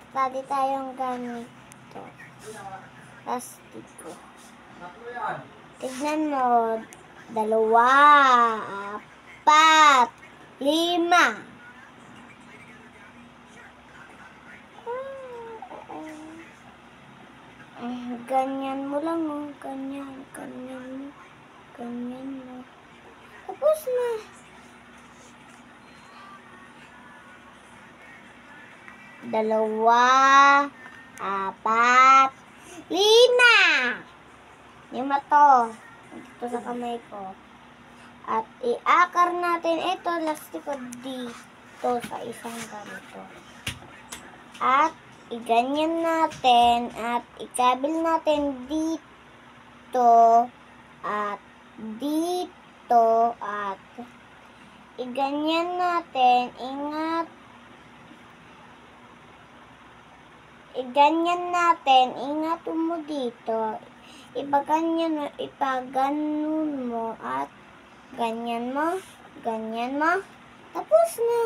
Study tayong ganito. Plastiko. Tignan mo. 2, 4, 5. Ganyan mo lang, oh. Ganyan mo. Tapos na. 2, 4, 5. 5 to. Dito sa kamay ko. At iakar natin ito, plastiko dito sa isang ganito. At iganyan natin at ikabil natin dito at dito at iganyan natin. Ingat mo dito. Ipaganon mo at ganyan mo. Tapos na.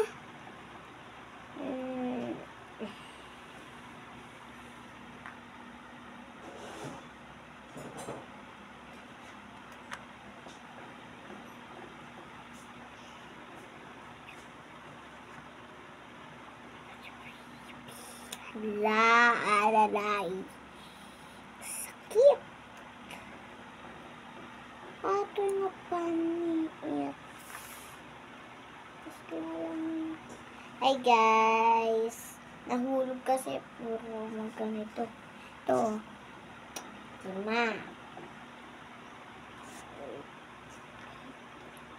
Sakit. Ato nga paniit. Hi guys. Nahulog kasi puro ganito. Ito. 5.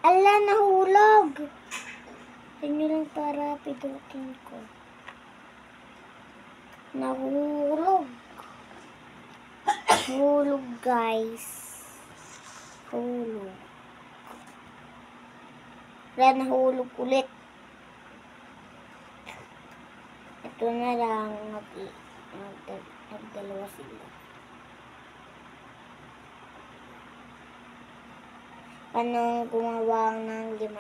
Ala, nahulog. Tingnan lang para pidutin ko. Nahulog. Hulog guys. Hulog. Wala, nahulog ulit. Ito na lang. Nagdalawa sila. Paano gumawa ng 5-5?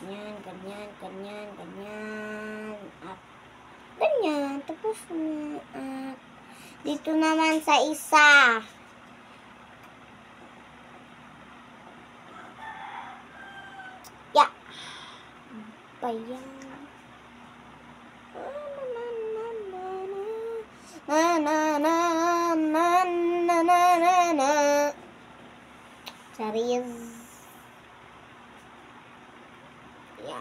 Ganyan. At ganyan. Tapos na. At dito naman sa isa. Ya. Bayan. Serius. Ya.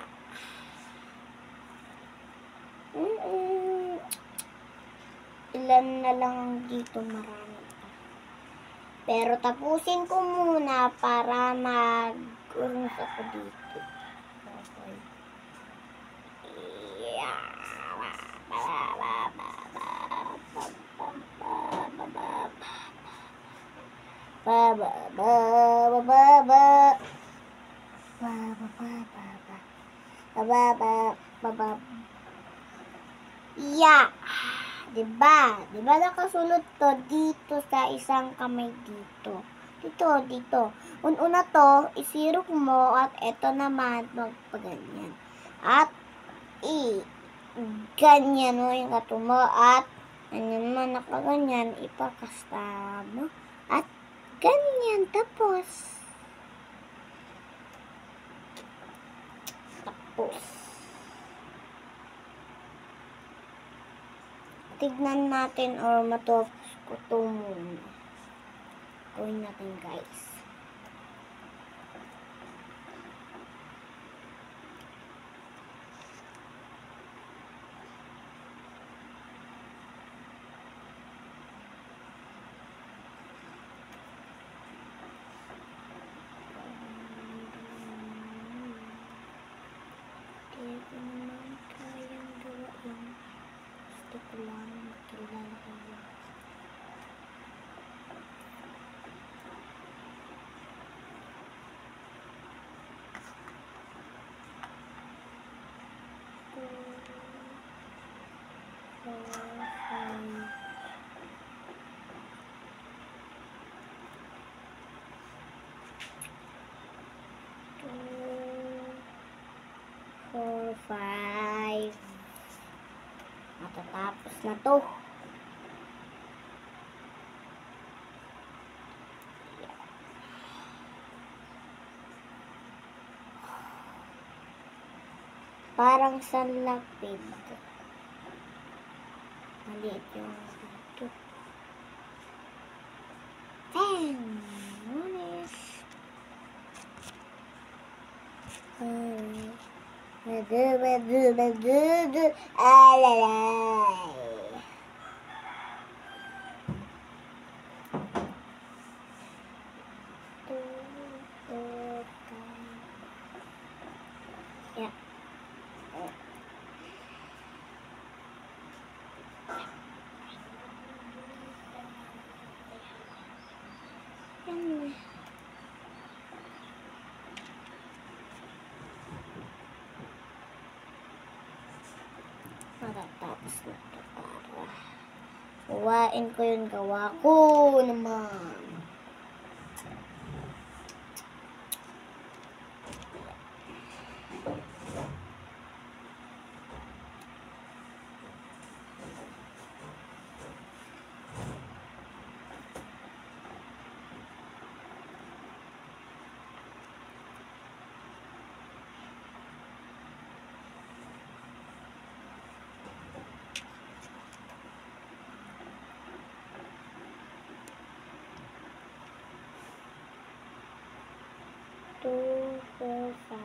Ilan na lang dito, marami pa. Pero tapusin ko muna para mag-urnos ako dito. Okay. Yeah. Diba nakasulot to dito sa isang kamay dito. Dito. Una to, isirok mo at eto naman magpaganyan. At ganyan mo yung kato mo at ganyan mo nakaganyan, ipakasta mo at ganyan. Tapos tignan natin or matapos ko ito muna. Gawin natin guys. Hindi ko naman kayang gawain. Gusto ko lang makilala kayo. 4, 5. Matatapos na to. Parang sanlapid. Maliit yung dito. Bang! Lunes. Alalay. Yeah. Matatapos na ito para uwain ko yung gawa ko naman. Two, 4, 5.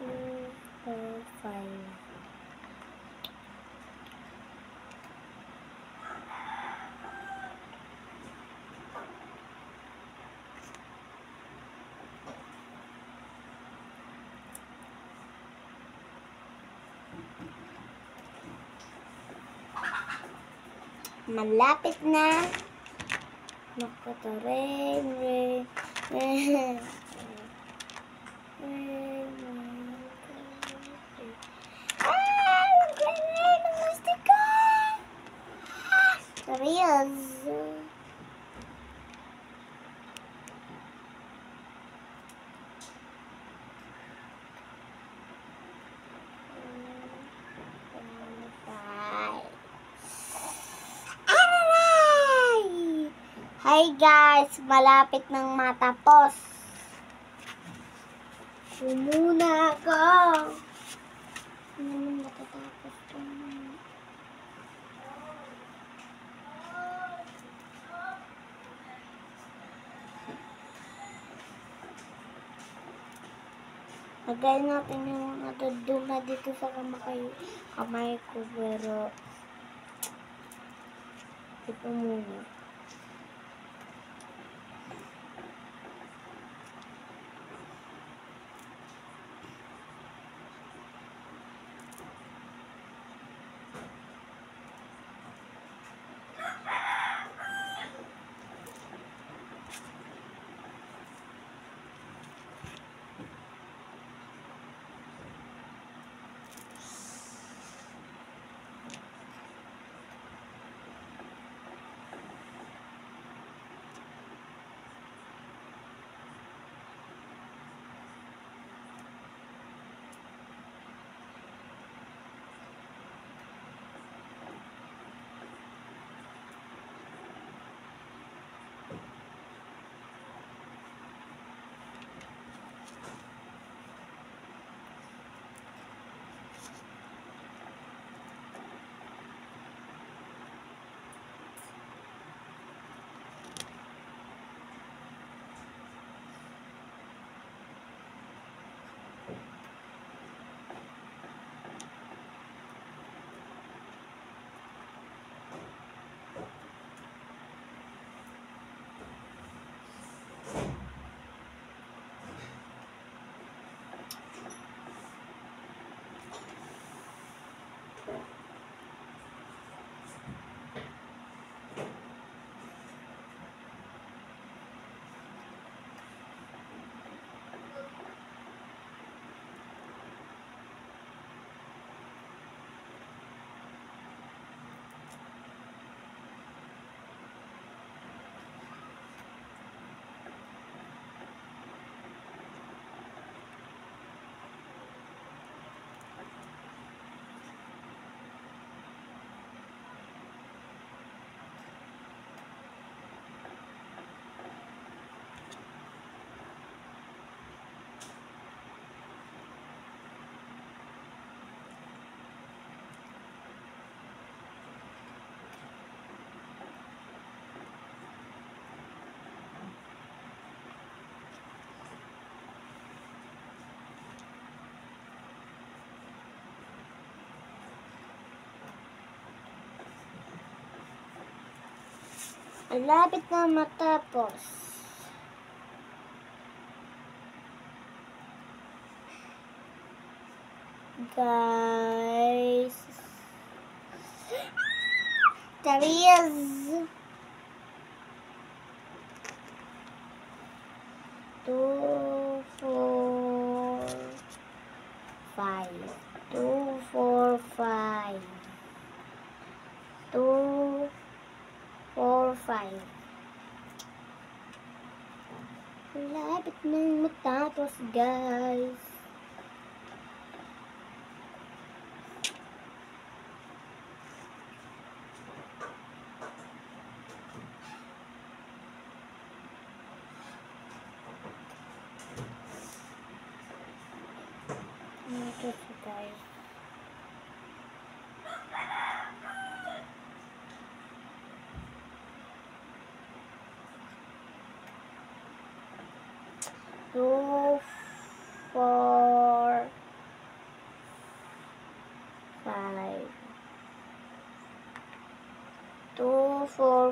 Two, 4, 5. Malapit na. Nakataring, ring, ring. Ang galing ng mustika! Seryoso. Hi guys, malapit nang matapos. Muna ako. Ano naman matatapos to? Lagay natin yung natuduma dito sa kamay ko, pero ito muna. Malapit na matapos. Guys. There is. 2, 4, 5. 2, 4, 5. 2, 4, 5. Malapit nang matapos, guys. Ito siya, guys. Two, 4, 5. 2, 4, 5.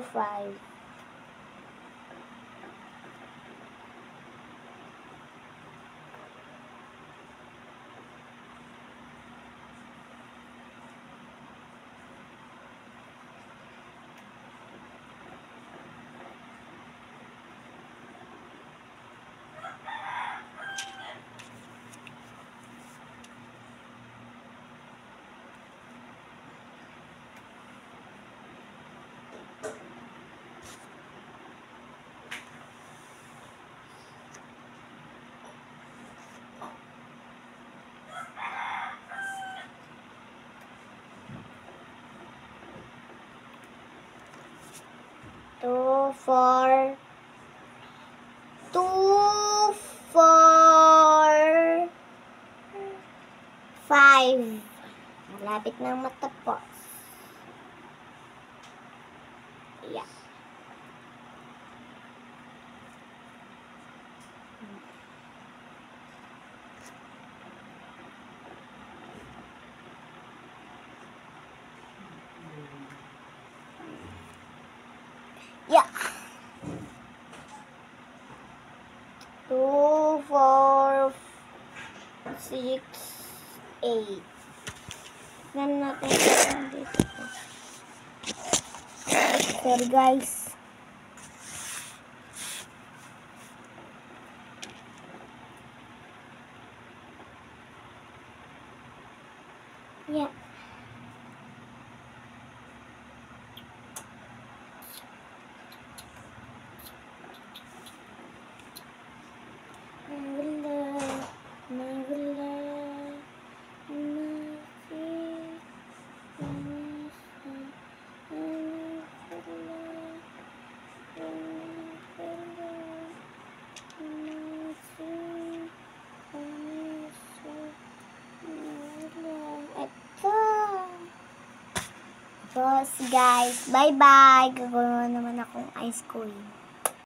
Two, 4, 5. Malapit nang matapos. Yeah. Yeah. 2, 4, 6, 8. Tignan natin dito. Sorry, guys. Yeah. Tapos, guys, bye-bye. Gagawin naman akong ice cream.